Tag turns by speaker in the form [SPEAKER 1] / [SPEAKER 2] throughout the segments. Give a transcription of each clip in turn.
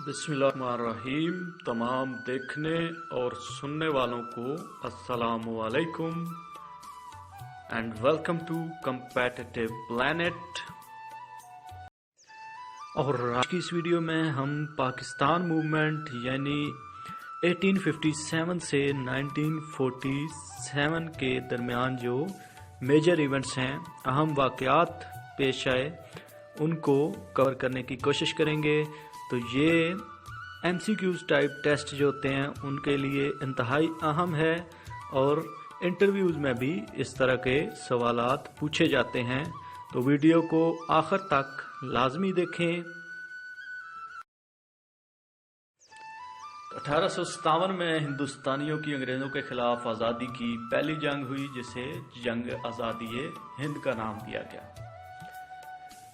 [SPEAKER 1] बिस्मिल्लाहिर्रहमानिर्रहीम। तमाम देखने और सुनने वालों को अस्सलामु अलैकुम and welcome to competitive planet. और आज की इस वीडियो में हम पाकिस्तान मूवमेंट यानी 1857 से 1947 के दरमियान जो मेजर इवेंट्स हैं, अहम वाक़यात पेश आए, उनको कवर करने की कोशिश करेंगे। तो ये MCQs टाइप टेस्ट जो होते हैं उनके लिए इंतहाई अहम है और इंटरव्यूज़ में भी इस तरह के सवालात पूछे जाते हैं। तो वीडियो को आखिर तक लाजमी देखें। 1857 में हिंदुस्तानियों की अंग्रेज़ों के खिलाफ आज़ादी की पहली जंग हुई, जिसे जंग आज़ादी हिंद का नाम दिया गया।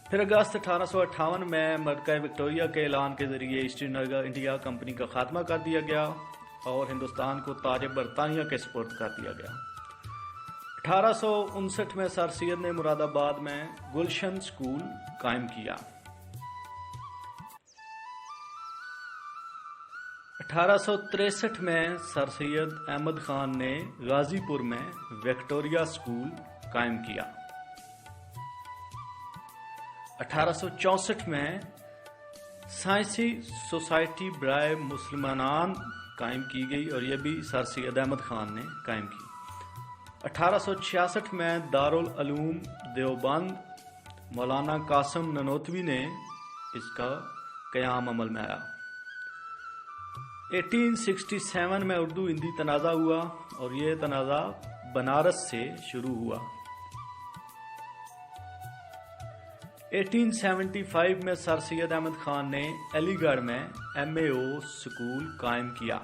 [SPEAKER 1] फिर अगस्त 1858 में मरकज़ विक्टोरिया के ऐलान के ज़रिए ईस्ट इंडिया कंपनी का खात्मा कर दिया गया और हिंदुस्तान को ताज बरतानिया के सुपुर्द कर दिया गया। 1859 में सर सैयद ने मुरादाबाद में गुलशन स्कूल कायम किया। 1863 में सर सैयद अहमद खान ने गाजीपुर में विक्टोरिया स्कूल कायम किया। 1864 में साइंसी सोसाइटी बराए मुसलमानान कायम की गई और यह भी सर सैयद अहमद खान ने कायम की। 1866 में दारुल उलूम देवबंद मौलाना कासिम ननोतवी ने इसका क़याम अमल में आया। 1867 में उर्दू हिंदी तनाज़ा हुआ और यह तनाज़ा बनारस से शुरू हुआ। 1875 में सर सैयद अहमद खान ने अलीगढ़ में MAO स्कूल कायम किया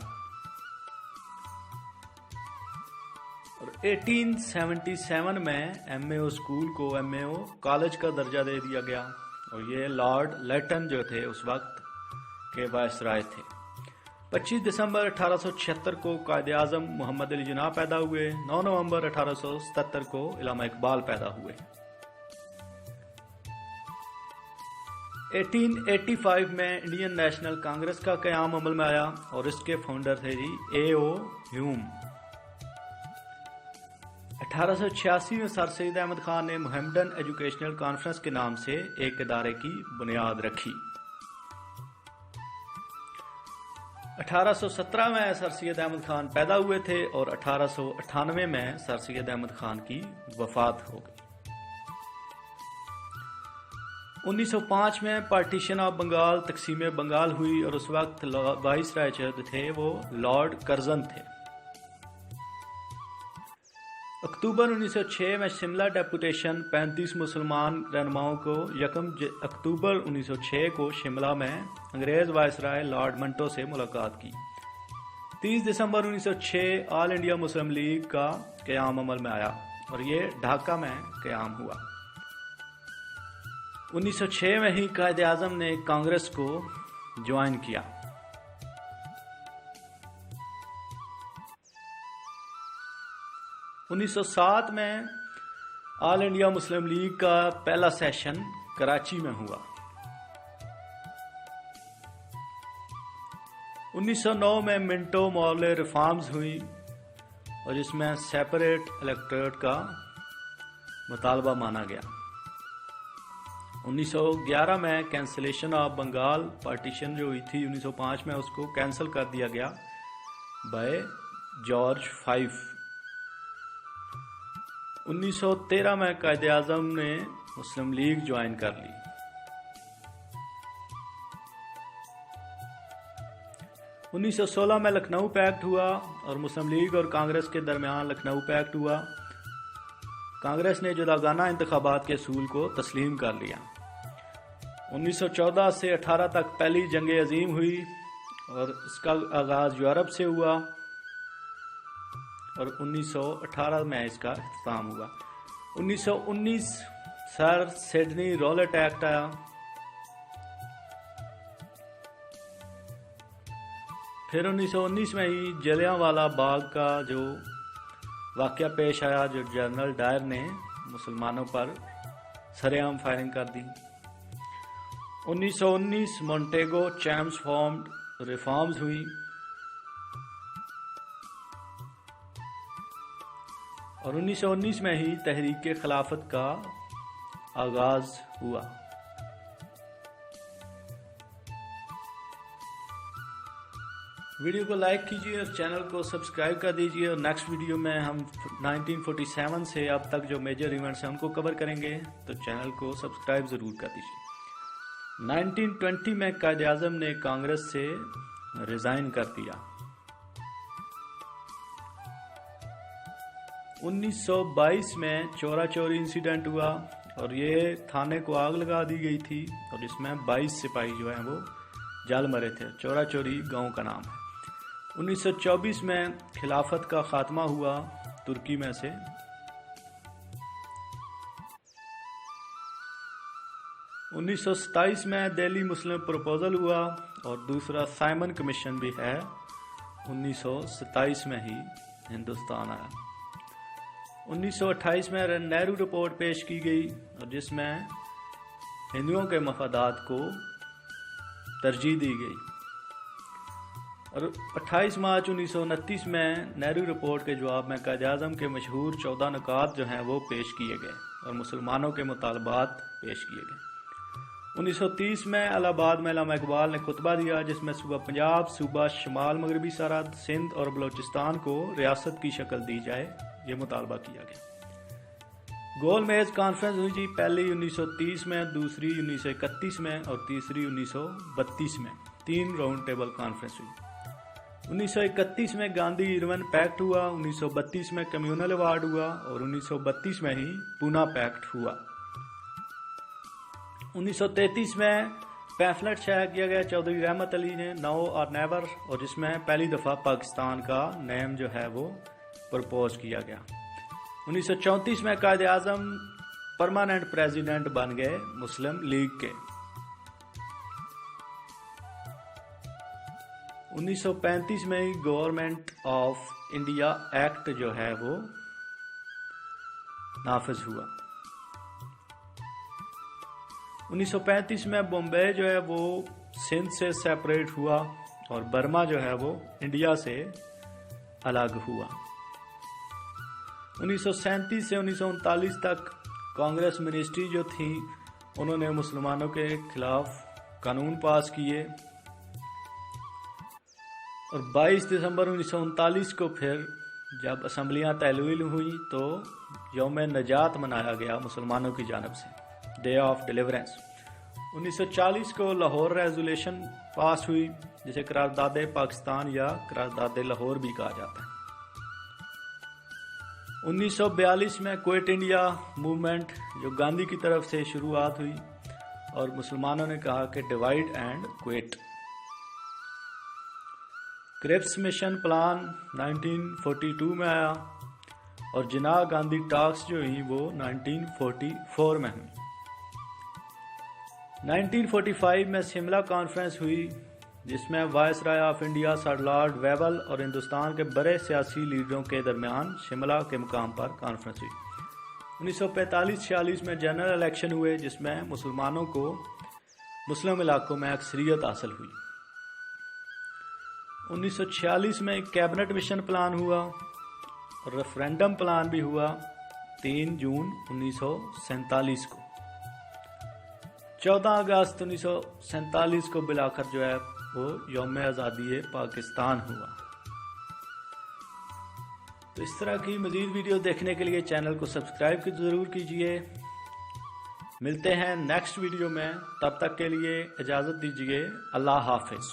[SPEAKER 1] और 1877 में MAO स्कूल को MAO कॉलेज का दर्जा दे दिया गया और ये लॉर्ड लेटन जो थे उस वक्त के वायसराय थे। 25 दिसंबर 1876 को कायद-ए-आज़म मोहम्मद अली जिन्ना पैदा हुए। 9 नवंबर 1877 को इल्लामा इकबाल पैदा हुए। 1885 में इंडियन नेशनल कांग्रेस का क़याम अमल में आया और इसके फाउंडर थे जी A.O. ह्यूम। 1886 में सर सैयद अहमद खान ने मोहम्मदन एजुकेशनल कॉन्फ्रेंस के नाम से एक इदारे की बुनियाद रखी। 1817 में सर सैयद अहमद खान पैदा हुए थे और 1898 में सर सैयद अहमद खान की वफात हो गई। 1905 में पार्टीशन ऑफ बंगाल तकसीम बंगाल हुई और उस वक्त वाइसराय जो थे वो लॉर्ड कर्जन थे। अक्टूबर 1906 में शिमला डेपुटेशन 35 मुसलमान रहनुमाओं को 1 अक्टूबर 1906 को शिमला में अंग्रेज वाइसराय लॉर्ड मंटो से मुलाकात की। 30 दिसंबर 1906 ऑल इंडिया मुस्लिम लीग का क़याम अमल में आया और ये ढाका में क़याम हुआ। 1906 में ही कायद-ए-आज़म ने कांग्रेस को ज्वाइन किया। उन्नीस सौ 7 में ऑल इंडिया मुस्लिम लीग का पहला सेशन कराची में हुआ। 1909 में मिंटो मॉर्ले रिफॉर्म्स हुई और जिसमें सेपरेट इलेक्टोरेट का मुतालबा माना गया। 1911 में कैंसलेशन ऑफ बंगाल पार्टीशन जो हुई थी 1905 में, उसको कैंसिल कर दिया गया बाय जॉर्ज 5। 1913 में कायद-ए-आज़म ने मुस्लिम लीग ज्वाइन कर ली। 1916 में लखनऊ पैक्ट हुआ और मुस्लिम लीग और कांग्रेस के दरमियान लखनऊ पैक्ट हुआ। कांग्रेस ने जुदागाना इंतखाबात के असूल को तस्लीम कर लिया। 1914 से 18 तक पहली जंग अजीम हुई और इसका आगाज यूरोप से हुआ और 1918 में इसका इख्तिताम हुआ। 1919 सर सिडनी रॉलेट एक्ट आया। फिर 1919 में ही जलियांवाला बाग का जो वाक़या पेश आया, जो जनरल डायर ने मुसलमानों पर सरेआम फायरिंग कर दी। 1919 مونٹیگو چیمز فارمڈ ریفارمز ہوئی اور 1919 میں ہی تحریک خلافت کا آغاز ہوا۔ ویڈیو کو لائک کیجیے اور چینل کو سبسکرائب کر دیجیے، اور نیکسٹ ویڈیو میں ہم 1947 سے اب تک جو میجر ایونٹس ہیں ان کو کور کریں گے، تو چینل کو سبسکرائب ضرور کر دیجیے۔ 1920 میں قائد اعظم نے کانگریس سے ریزائن کر دیا۔ 1922 میں چورا چوری انسیڈنٹ ہوا اور یہ تھانے کو آگ لگا دی گئی تھی، اور اس میں 22 سپاہی جو ہیں وہ جل مرے تھے۔ چورا چوری گاؤں کا نام ہے۔ 1924 میں خلافت کا خاتمہ ہوا ترکی میں سے۔ 1927 میں دہلی مسلم پروپوزل ہوا اور دوسرا سائمن کمیشن بھی ہے، 1927 میں ہی ہندوستان آیا۔ 1928 میں نہرو رپورٹ پیش کی گئی اور جس میں ہندوؤں کے مفادات کو ترجیح دی گئی، اور 28 مارچ 1929 میں نہرو رپورٹ کے جواب میں قائد اعظم کے مشہور 14 نکات جو ہیں وہ پیش کیے گئے اور مسلمانوں کے مطالبات پیش کیے گئے۔ 1930 میں الہ آباد میں علامہ اقبال نے خطبہ دیا جس میں صوبہ پنجاب، صوبہ شمال مغربی سرحد، سندھ اور بلوچستان کو ریاست کی شکل دی جائے، یہ مطالبہ کیا گیا۔ گول میز کانفرنس ہوئی جی، پہلی 1930 میں، دوسری 1931 میں اور تیسری 1932 میں، 3 راؤنڈ ٹیبل کانفرنس ہوئی۔ 1931 میں گاندھی ایرون پیکٹ ہوا، 1932 میں کمیونل ایوارڈ ہوا اور 1932 میں ہی پونا پیکٹ ہوا۔ 1933 میں پیمفلٹ شائع کیا گیا چودھری رحمت علی نے، نو اور نیور، اور جس میں پہلی دفعہ پاکستان کا نیم جو ہے وہ پرپوز کیا گیا۔ 1934 میں قائد اعظم پرماننٹ پریزیڈنٹ بن گئے مسلم لیگ کے۔ 1935 میں گورنمنٹ آف انڈیا ایکٹ جو ہے وہ نافذ ہوا۔ 1935 میں بمبئی جو ہے وہ سندھ سے سیپریٹ ہوا اور برما جو ہے وہ انڈیا سے الگ ہوا۔ 1937 سے 1939 تک کانگریس منسٹری جو تھی انہوں نے مسلمانوں کے خلاف قانون پاس کیے، اور 22 دسمبر 1939 کو پھر جب اسمبلیاں تحلیل ہوئیں تو یوم نجات منایا گیا مسلمانوں کی جانب سے، ڈے آف ڈیلیورنس۔ 1940 کو لاہور ریزولیشن پاس ہوئی جسے قرارداد پاکستان یا قرارداد لاہور بھی کہا جاتا ہے۔ 1942 میں کوئٹ انڈیا موومنٹ جو گاندھی کی طرف سے شروعات ہوئی اور مسلمانوں نے کہا کہ divide and quit. Cripps mission plan 1942 میں آیا اور جناح گاندھی ٹاکس جو ہوئی وہ 1944 میں ہوئی۔ 1945 میں شملہ کانفرنس ہوئی جس میں viceroy of India sir lord Wavell اور ہندوستان کے بڑے سیاسی لیڈروں کے درمیان شملہ کے مقام پر کانفرنس ہوئی۔ 1945-46 میں جنرل الیکشن ہوئے جس میں مسلمانوں کو مسلم علاقوں میں اکثریت حاصل ہوئی۔ 1946 میں ایک کیبنٹ مشن پلان ہوا اور ریفرینڈم پلان بھی ہوا 3 جون 1947 کو۔ 14 اگست 1947 کو بلاخر جو ہے وہ یوم آزادی پاکستان ہوا۔ تو اس طرح کی مزید ویڈیو دیکھنے کے لیے چینل کو سبسکرائب ضرور کیجیے۔ ملتے ہیں نیکسٹ ویڈیو میں، تب تک کے لیے اجازت دیجیے، اللہ حافظ۔